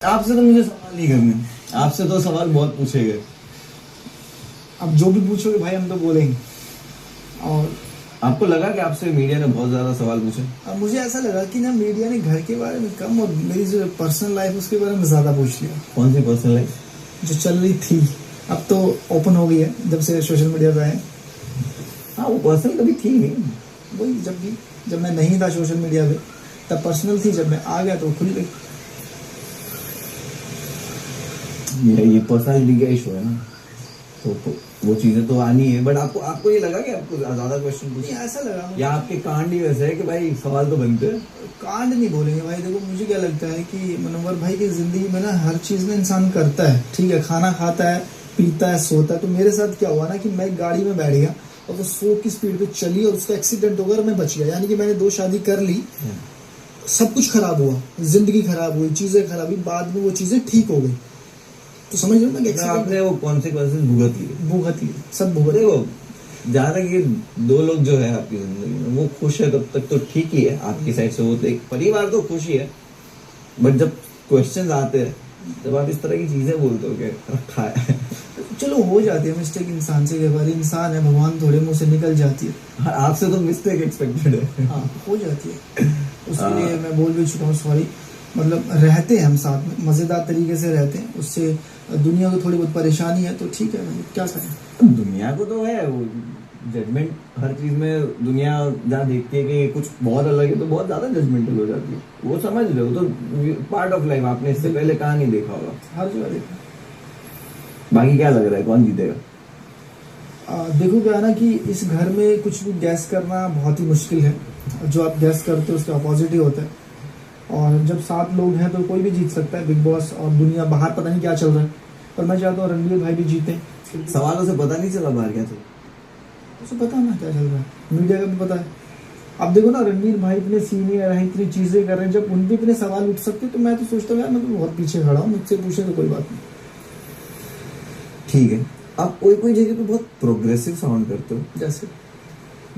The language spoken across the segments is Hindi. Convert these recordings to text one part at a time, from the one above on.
आपसे तो मुझे सवाल नहीं करने, आपसे तो सवाल बहुत पूछे गए। अब जो भी पूछोगे भाई हम तो बोलेंगे। और आपको लगा कि आपसे मीडिया ने बहुत ज्यादा सवाल पूछे? अब मुझे ऐसा लगा कि ना मीडिया ने घर के बारे में कम और मेरी जो पर्सनल लाइफ उसके बारे में ज्यादा पूछ लिया। कौन सी पर्सनल लाइफ? जो चल रही थी अब तो ओपन हो गई है जब से सोशल मीडिया पे आए। हाँ, वो पर्सनल कभी थी नहीं। वही जब मैं नहीं था सोशल मीडिया पे तब पर्सनल थी, जब मैं आ गया तो खुल गई। ये पर्सनलिटी का इशू है ना, तो वो चीजें तो आनी है। बट आपको ये लगा कि आपको ज्यादा क्वेश्चन पूछे? ऐसा लगा या आपके कांड ही वैसे है कि भाई सवाल तो बनते हैं? कांड नहीं बोलेंगे भाई। देखो मुझे क्या लगता है कि मनोहर भाई की जिंदगी में ना हर चीज ना इंसान करता है, ठीक है, खाना खाता है, पीता है, सोता है। तो मेरे साथ क्या हुआ ना कि मैं गाड़ी में बैठ गया और वो 100 की स्पीड पे चली और उसका एक्सीडेंट हो गया और मैं बच गया। यानी कि मैंने 2 शादी कर ली, सब कुछ खराब हुआ, जिंदगी खराब हुई, चीजें खराब हुई, बाद में वो चीजें ठीक हो गई। तो समझ लो ना आपने वो कॉन्सिक्वेंसेस भुगत लिए सब भुगत। देखो जहाँ तक ये 2 लोग जो है आपकी जिंदगी में वो खुश है तब तक तो ठीक ही है आपकी साइड से। वो तो एक परिवार तो खुश ही है, बट जब क्वेश्चंस आते हैं जब आप इस तरह की चीजें बोलते हो कि रखा है चलो हो जाती है मिस्टेक इंसान से, कई बार इंसान है, भगवान थोड़े मुंह से निकल जाती है। हाँ, आपसे तो मिस्टेक एक्सपेक्टेड है। हाँ हो जाती है, उसके लिए मैं बोल भी चुका हूँ सॉरी। मतलब रहते हैं हम साथ में, मजेदार तरीके से रहते हैं, उससे दुनिया को थोड़ी बहुत परेशानी है तो ठीक है, क्या करें। दुनिया को तो है वो जजमेंट हर चीज में। दुनिया जहाँ देखती है कि कुछ बहुत अलग है तो बहुत ज्यादा जजमेंटल हो जाती है, वो समझ लो, तो पार्ट ऑफ लाइफ। आपने इससे पहले कहाँ नहीं देखा होगा, हर जगह देखा। बाकी क्या लग रहा है कौन जीतेगा? देखो क्या है ना कि इस घर में कुछ भी गैस करना बहुत ही मुश्किल है। जो आप गैस करते हो उसके अपोजिट ही होता है। और जब 7 लोग हैं तो कोई भी जीत सकता है, बिग बॉस और दुनिया बाहर पता नहीं क्या चल रहा है, पर मैं चाहता हूँ रणवीर भाई भी जीते। सवालों से पता नहीं चला बाहर क्या चल, उसे पता ना क्या चल रहा है, मीडिया का भी पता है। अब देखो ना रणवीर भाई इतने सीनियर है, इतनी चीजें कर रहे हैं, जब उन पे इतने सवाल उठ सकते तो मैं तो सोचता हूँ यार मैं तो बहुत पीछे खड़ा हूँ, मुझसे पूछे तो कोई बात नहीं। ठीक है, आप कोई जगह पे बहुत प्रोग्रेसिव साउंड करते हो।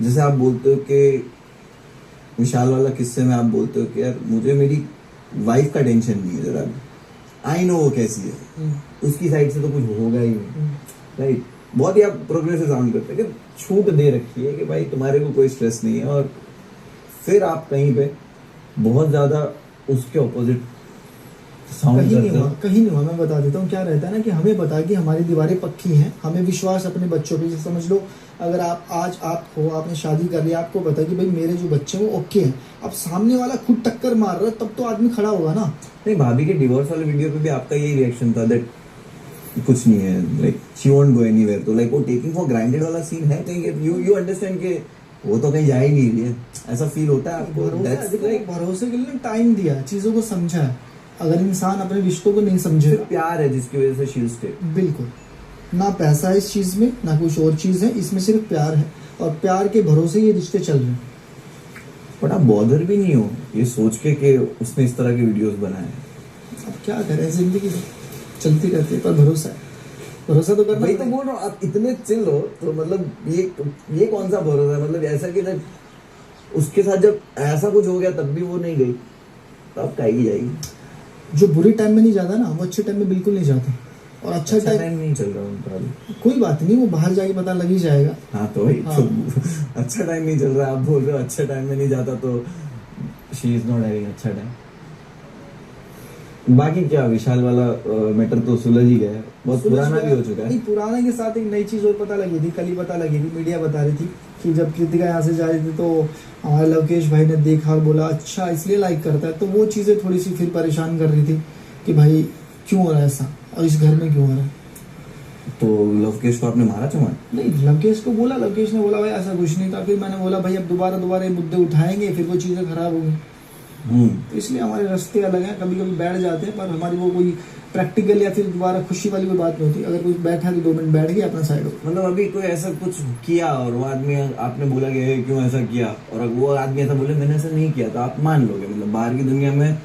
जैसे आप बोलते हो कि विशाल वाला किस्से में आप बोलते हो कि यार मुझे मेरी वाइफ का टेंशन नहीं है जरा, आई नो वो कैसी है, उसकी साइड से तो कुछ होगा ही नहीं, राइट। बहुत ही आप प्रोग्रेसिव साउंड करते हैं कि छूट दे रखी है कि भाई तुम्हारे को कोई स्ट्रेस नहीं है, और फिर आप कहीं पे बहुत ज्यादा उसके ऑपोजिट साउंड करते हो। कहीं नहीं हुआ, मैं बता देता हूँ क्या रहता है ना कि हमें पता है कि हमारी दीवारें पक्की हैं, हमें विश्वास अपने बच्चों पे। समझ लो अगर आप हो, आपने शादी कर लिया, आपको पता है कि भाई मेरे जो बच्चे हैं वो ओके हैं। अब सामने वाला खुद टक्कर मार रहा है तब तो आदमी खड़ा होगा ना। नहीं, भाभी के डिवोर्स वाले वीडियो पे भी आपका यही रिएक्शन था दैट कुछ नहीं है, like she won't go anywhere. तो लाइक वो टेकिंग फॉर ग्रांटेड वाला सीन है कहीं, यू अंडरस्टैंड कि वो तो कहीं जा ही नहीं रही है, ऐसा फील होता है आपको? भरोसे के लिए टाइम दिया, चीजों को समझा है। अगर इंसान अपने रिश्तों को नहीं समझे, प्यार है जिसकी वजह से शी स्टे। बिल्कुल ना पैसा है इस चीज में, ना कुछ और चीज है, इसमें सिर्फ प्यार है, और प्यार के भरोसे ये रिश्ते चल रहे हैं। बट आप बॉदर भी नहीं हो ये सोच के कि उसने इस तरह के वीडियोस बनाए? अब क्या करें, जिंदगी चलती रहती है, पर भरोसा तो करना। भाई तो बोल रहा हूँ आप इतने चिल हो तो मतलब ये कौन सा भरोसा है? मतलब ऐसा कि जब उसके साथ जब ऐसा कुछ हो गया तब भी वो नहीं गई, तो अब कहीं जाएगी। जो बुरे टाइम में नहीं जाता ना वो अच्छे टाइम में बिल्कुल नहीं जाता। और अच्छा टाइम नहीं चल रहा उनका, कोई बात नहीं, वो बाहर जाके पता लग ही जाएगा। हाँ तो वही हाँ। तो अच्छा टाइम नहीं चल रहा, आप बोल रहे हो अच्छा टाइम में नहीं जाता, तो शी इज नॉट हैविंग अच्छा टाइम। बाकी क्या विशाल वाला मैटर तो सुलझ ही गया है, बहुत पुराना भी हो चुका है। नहीं, पुराने के साथ एक नई चीज और पता लगी थी, कल ही पता लगी थी, मीडिया बता रही थी कि जब कृतिका यहाँ से जा रही थी तो हमारे लवकेश भाई ने देखा और बोला अच्छा इसलिए लाइक करता है। तो वो चीजें थोड़ी सी फिर परेशान कर रही थी कि भाई क्यों हो रहा है ऐसा, और इस घर में क्यों हो रहा है। तो लवकेश को आपने मारा चमार? नहीं, लवकेश को बोला, लवकेश ने बोला भाई ऐसा कुछ नहीं था। फिर मैंने बोला भाई अब दोबारा ये मुद्दे उठाएंगे फिर वो चीजें खराब होंगी। तो इसलिए हमारे रास्ते अलग हैं, कभी कभी बैठ जाते हैं, पर हमारी वो कोई प्रैक्टिकल या फिर दोबारा खुशी वाली कोई बात नहीं होती। अगर कोई बैठा है तो 2 मिनट बैठ गया, अपना साइड हो। मतलब अभी कोई ऐसा कुछ किया और वो आदमी आपने बोला कि क्यों ऐसा किया, और वो आदमी ऐसा बोले मैंने ऐसा नहीं किया, तो आप मान लोगे? मतलब बाहर की दुनिया में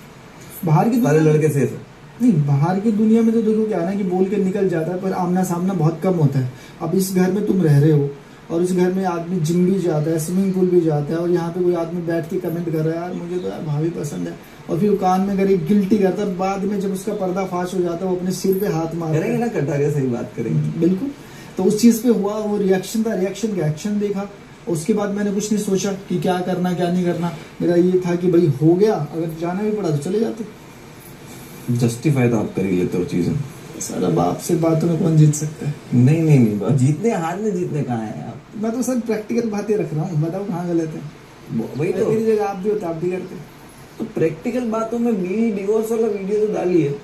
सारे लड़के सेफ है? नहीं, बाहर की दुनिया में तो देखो क्या है ना कि बोल के निकल जाता है, पर आमना सामना बहुत कम होता है। अब इस घर में तुम रह रहे हो, और उस घर में आदमी जिम भी जाता है, स्विमिंग पूल भी जाता है, और यहाँ पे कोई आदमी बैठ के कमेंट कर रहा है यार मुझे तो यार भाभी पसंद है, और फिर वो कान में अगर एक गिल्टी करता है, बाद में जब उसका पर्दा फाश हो जाता है वो अपने सिर पे हाथ मारता करेंगे है। ना कटारिया, सही बात करेंगे। बिल्कुल। तो उस चीज पे हुआ, वो रिएक्शन था, रिएक्शन का एक्शन देखा। उसके बाद मैंने कुछ नहीं सोचा कि क्या करना क्या नहीं करना, मेरा ये था कि भाई हो गया, अगर जाना भी पड़ा तो चले जाते। जस्टिफाई तो आप कर ही लेते हो चीजें। सारा बाप से बातों में कौन जीत सकता है? नहीं नहीं नहीं, जीतने हार में जीतने कहाँ है आप? मैं तो सर प्रैक्टिकल बातें रख रहा हूँ, बताओ कहाँ गलत है। वही तो, मेरी जगह आप भी होते आप भी करते। तो प्रैक्टिकल बातों में मेरी डिवोर्स वाला वीडियो तो डाली है,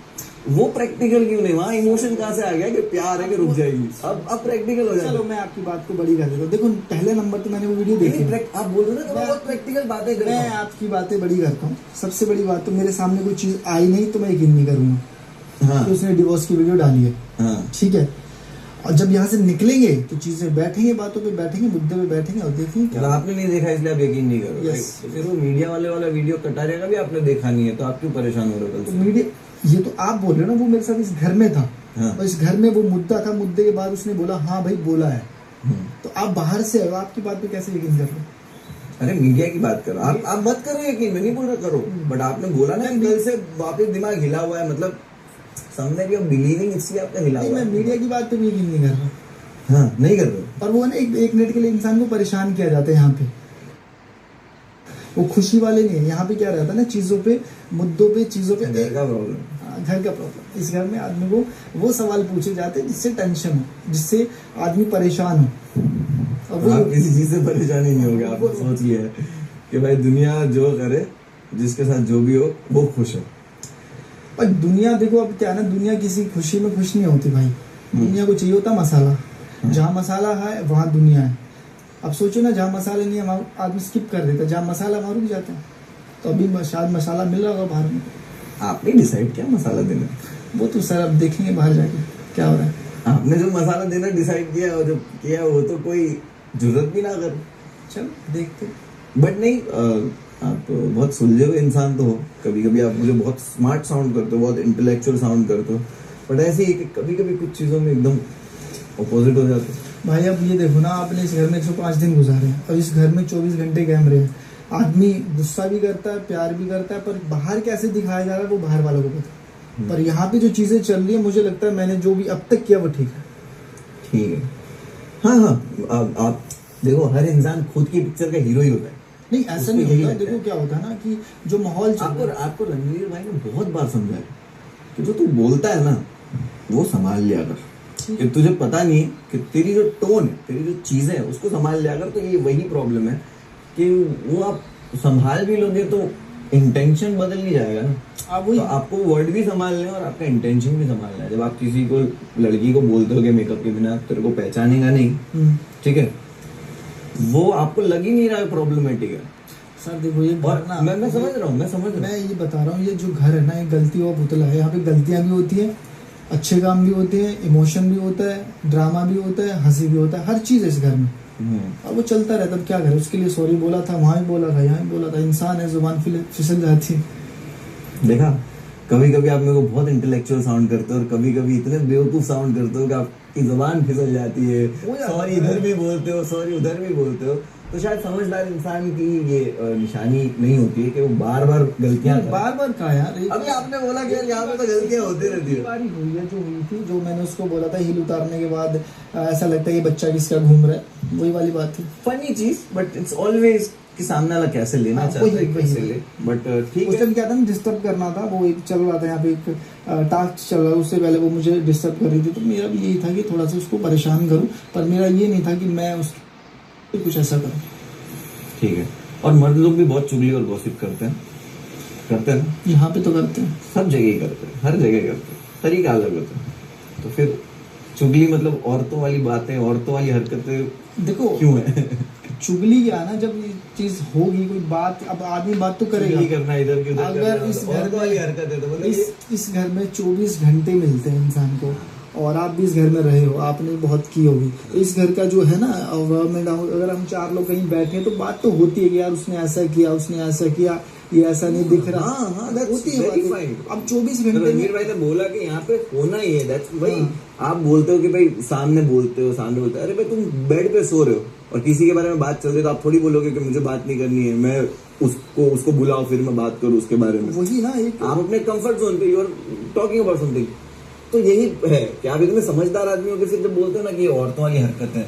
वो प्रैक्टिकल क्यों नहीं? वहाँ इमोशन कहाँ से आ गया कि प्यार है कि रुक जाएगी? अब प्रैक्टिकल हो जाएगा। चलो मैं आपकी बात को बड़ी कर देता हूँ। देखो पहले नंबर तो मैंने वो वीडियो देखी है। आप बोल रहे हो ना बहुत प्रैक्टिकल बातें कर रहा मैं हूँ। आपकी बातें बड़ी करता हूँ। सबसे बड़ी बात तो मेरे सामने कोई चीज आई नहीं तो मैं यकीन नहीं करूंगा हाँ कि उसने डिवोर्स की वीडियो डाली है। हाँ, ठीक है, और जब यहाँ से निकलेंगे तो चीजें बैठेंगे, बातों पे बैठेंगे, मुद्दे पे बैठेंगे और देखेंगे क्या क्या। आपने नहीं देखा इसलिए आप यकीन नहीं करो। Yes. तो फिर वो मीडिया वाला वीडियो कटारिया का भी आपने देखा नहीं है, तो आप क्यों परेशान हो रहे हो कल तो से? मीडिया, ये तो आप बोल रहे हो ना, वो मेरे साथ इस घर में था हाँ। और इस घर में वो मुद्दा था, मुद्दे के बाद उसने बोला हाँ भाई बोला है। हम्म। तो आप बाहर से हो, आपकी बात पे कैसे यकीन कर रहे हो? अरे मीडिया की बात करो, आप मत करो यकीन, मैं नहीं बोल रहा करो, बट आपने बोला ना कल से वापस दिमाग हिला हुआ है, मतलब समझने की बिलीविंग, इसलिए आपका हिला नहीं, हुआ मैं है। मीडिया की बात पे भी यकीन नहीं कर रहा। हाँ, नहीं कर रहे हो। और वो ना एक मिनट के लिए इंसान को परेशान किया जाता है यहाँ पे, वो खुशी वाले नहीं है। यहाँ पे क्या रहता है ना, चीजों पे, मुद्दों पे, चीजों पे, घर का प्रॉब्लम, घर का प्रॉब्लम। इस घर में आदमी को वो सवाल पूछे जाते हैं जिससे टेंशन हो, जिससे आदमी परेशान हो। और वो आप किसी चीज से परेशानी नहीं होगा। आपने सोच लिया है कि भाई दुनिया जो करे, जिसके साथ जो भी हो वो खुश हो। पर दुनिया देखो अब क्या है ना, दुनिया किसी खुशी में खुश नहीं होती भाई। दुनिया को चाहिए होता मसाला, जहाँ मसाला है वहाँ दुनिया है। अब सोचो ना, जहाँ मसाले नहीं है वहाँ आदमी स्किप कर देता है, जहाँ मसाला वहाँ रुक जाता है। तो अभी शायद मसाला मिल रहा होगा बाहर में। आपने डिसाइड किया मसाला देना? वो तो सर अब देखेंगे बाहर जाके क्या हो रहा है। आपने जो मसाला देना डिसाइड किया और जो किया वो तो कोई जरूरत भी ना कर। चलो देखते। बट नहीं, आप बहुत सुलझे हुए इंसान तो हो। कभी कभी आप मुझे बहुत स्मार्ट साउंड करते हो, बहुत इंटेलेक्चुअल साउंड करते हो, बट ऐसे ही कि कभी कभी कुछ चीज़ों में एकदम अपोजिट हो जाते हो। भाई अब ये देखो ना, आपने इस घर में 105 दिन गुजारे हैं और इस घर में 24 घंटे कैमरे हैं। आदमी गुस्सा भी करता है, प्यार भी करता है, पर बाहर कैसे दिखाया जा रहा है वो बाहर वालों को पता है। पर यहाँ पे जो चीजें चल रही है, मुझे लगता है मैंने जो भी अब तक किया वो ठीक है। ठीक है, हाँ हाँ, आप देखो हर इंसान खुद की पिक्चर का हीरो ही होता है। नहीं ऐसा उसको नहीं यही होता। लगता है। देखो क्या होता है ना कि जो माहौल चल रहा है, आपको रणवीर भाई ने बहुत बार समझाया कि जो तू बोलता है ना वो संभाल लिया कर, कि तुझे पता नहीं है कि तेरी जो टोन है, तेरी जो चीजें है उसको संभाल लिया कर। तो ये वही प्रॉब्लम है कि वो आप संभाल भी लोगे तो इंटेंशन बदल नहीं जाएगा ना। आप वही तो आपको वर्ड भी संभालने हैं और आपका इंटेंशन भी संभालना है। जब आप किसी को, लड़की को बोलते हो कि मेकअप के बिना तेरे को पहचानेगा नहीं, ठीक है, वो आपको लग ही नहीं रहा है प्रॉब्लमेटिक है। सर देखो ये और घर ना, मैं समझ रहा हूँ, मैं ये बता रहा हूँ, ये जो घर है ना, ये गलतियों का पुतला है। यहाँ पे गलतियां भी होती है, अच्छे काम भी होते हैं, इमोशन भी होता है, ड्रामा भी होता है, हंसी भी होता है, हर चीज है इस घर में। और वो चलता रहता है। अब क्या करे, उसके लिए सॉरी बोला था, वहां भी बोला था, यहाँ भी बोला था। इंसान है, जुबान फिसल जाती है। देखा, कभी कभी आप मेरे को बहुत इंटेलेक्चुअल साउंड करते हो और कभी कभी इतने बेवकूफ साउंड करते हो कि आपकी जुबान फिसल जाती है। सॉरी इधर भी बोलते हो, सॉरी उधर भी बोलते हो। तो शायद समझदार इंसान की ये निशानी नहीं होती है कि वो बार बार गलतियां करे। बार बार कहा यार, अभी आपने बोला कि यार यहाँ पे तो गलतियां होती रहती है। बारी हुई है जो हुई थी, जो मैंने उसको बोला था, हील उतारने के बाद ऐसा लगता है ये बच्चा किसका घूम रहा है, वही वाली बात थी। फनी चीज, बट इट्स ऑलवेज कि सामने वाला कैसे लेना हाँ, चाहता है, वही, कैसे वही। ले। बट ठीक उस है, टाइम क्या था ना, डिस्टर्ब करना था। वो एक चल रहा था यहाँ पे, एक टास्क चल रहा है, उससे पहले वो मुझे डिस्टर्ब कर रही थी। तो मेरा भी यही था कि थोड़ा सा उसको परेशान करूं, पर मेरा ये नहीं था कि मैं उस कुछ ऐसा करूं। ठीक है। और मर्द लोग भी बहुत चुगली और गॉसिप करते हैं ना। यहाँ पे तो करते हैं, सब जगह ही करते हैं, हर जगह करते हैं, तरीका अलग होता है। तो फिर चुगली मतलब औरतों वाली बातें, औरतों वाली हरकतें देखो क्यों है? चुगली क्या है ना, जब ये चीज होगी कोई बात, अब आदमी बात तो चुगली करेगा। करना इधर की उधर अगर करना, इस मतलब घर औरतों में- वाली हरकत है तो मतलब इस घर में 24 घंटे मिलते हैं इंसान को, और आप भी इस घर में रहे हो, आपने बहुत की होगी। तो इस घर का जो है ना गवर्नमेंट, अगर हम 4 लोग कहीं बैठे हैं तो बात तो होती है कि यार उसने ऐसा किया, उसने ऐसा किया, ये ऐसा नहीं दिख रहा। हाँ, हाँ, that's होती है very बातें। fine। अब 24 तो घंटे रणवीर में भाई ने बोला कि यहाँ पे होना ही है, that's वही। हाँ। आप बोलते हो कि भाई सामने बोलते हो, सामने बोलते हो, अरे भाई तुम बेड पे सो रहे हो, और किसी के बारे में बात चल रही है तो आप थोड़ी बोलोगे कि मुझे बात नहीं करनी है, मैं उसको बुलाओ फिर मैं बात करूँ उसके बारे में। वही ना, एक आप अपने कंफर्ट जोन पे you are talking about something. तो यही है कि आप इतने समझदार आदमी हो कि फिर जब बोलते हैं ना कि ये औरतों वाली हरकत है,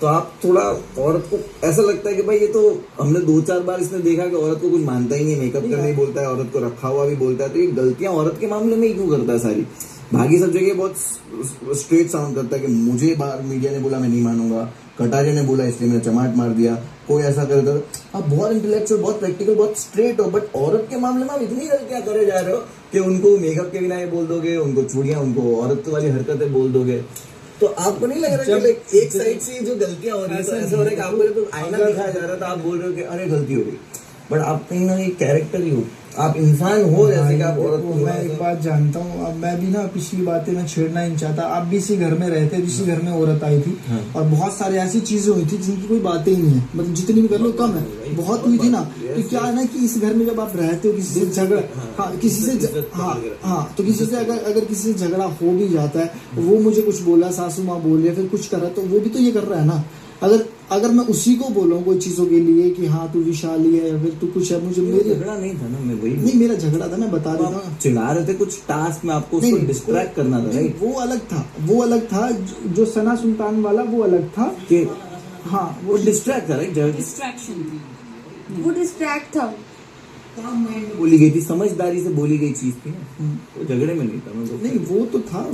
तो आप थोड़ा औरत को ऐसा लगता है कि भाई ये तो हमने 2-4 बार इसने देखा कि औरत को कुछ मानता ही नहीं, मेकअप करने ही बोलता है, औरत को रखा हुआ भी बोलता है, तो ये गलतियां औरत के मामले में ही क्यों करता है सारी? बाकी सब जगह बहुत स्ट्रेट साउंड करता है कि मुझे बाहर मीडिया ने बोला मैं नहीं मानूंगा, कटारिया ने बोला इसलिए मैंने चमाट मार दिया, कोई ऐसा करे तो आप बहुत इंटेलेक्चुअल, बहुत प्रैक्टिकल, बहुत स्ट्रेट हो, बट औरत के मामले में आप इतनी गलतियां करे जा रहे हो कि उनको मेकअप के बिना ये बोल दोगे, उनको चूड़ियां, उनको औरत वाली हरकतें बोल दोगे। तो आपको नहीं लग रहा कि एक साइड से जो गलतियां हो रही है, तो ऐसा हो रहा है कि आपको तो आईना दिखाया जा रहा था, आप बोल रहे हो कि अरे गलती हो गई, बट आप कहीं ना कहीं कैरेक्टर ही हो, आप इंसान हो, जैसे कि आप औरत को। मैं एक बात जानता हूँ, अब मैं भी ना पिछली बातें मैं छेड़ना ही नहीं चाहता। आप भी इसी घर में रहते हैं, इसी घर में औरत आई थी, हाँ। और बहुत सारी ऐसी चीजें हुई थी जिनकी कोई बातें ही नहीं है, मतलब जितनी भी कर लो कम है। बहुत हुई थी ना, तो क्या है ना कि इस घर में जब आप रहते हो, किसी से झगड़ा, हाँ किसी से, हाँ तो किसी से अगर किसी से झगड़ा हो भी जाता है, वो मुझे कुछ बोला, सासू माँ बोल रही है, फिर कुछ कर रहा है, तो वो भी तो ये कर रहा है ना। अगर मैं उसी को बोलूँ कोई चीजों के लिए कि हाँ तू विशाली है या फिर तू कुछ है, मुझे मेरी झगड़ा नहीं था ना, मैं वही नहीं, मेरा झगड़ा था, मैं बता देता हूँ। चिढ़ा रहे थे कुछ टास्क में, आपको उसको डिस्ट्रैक्ट करना था, राइट? वो अलग था, जो सना सुल्तान वाला वो अलग था कि हाँ वो डिस्ट्रैक्ट था, राइट? डिस्ट्रैक्शन थी, वो डिस्ट्रैक्ट था। बोली गई थी, समझदारी से बोली गई चीज थी ना, वो झगड़े में नहीं था। नहीं वो तो था।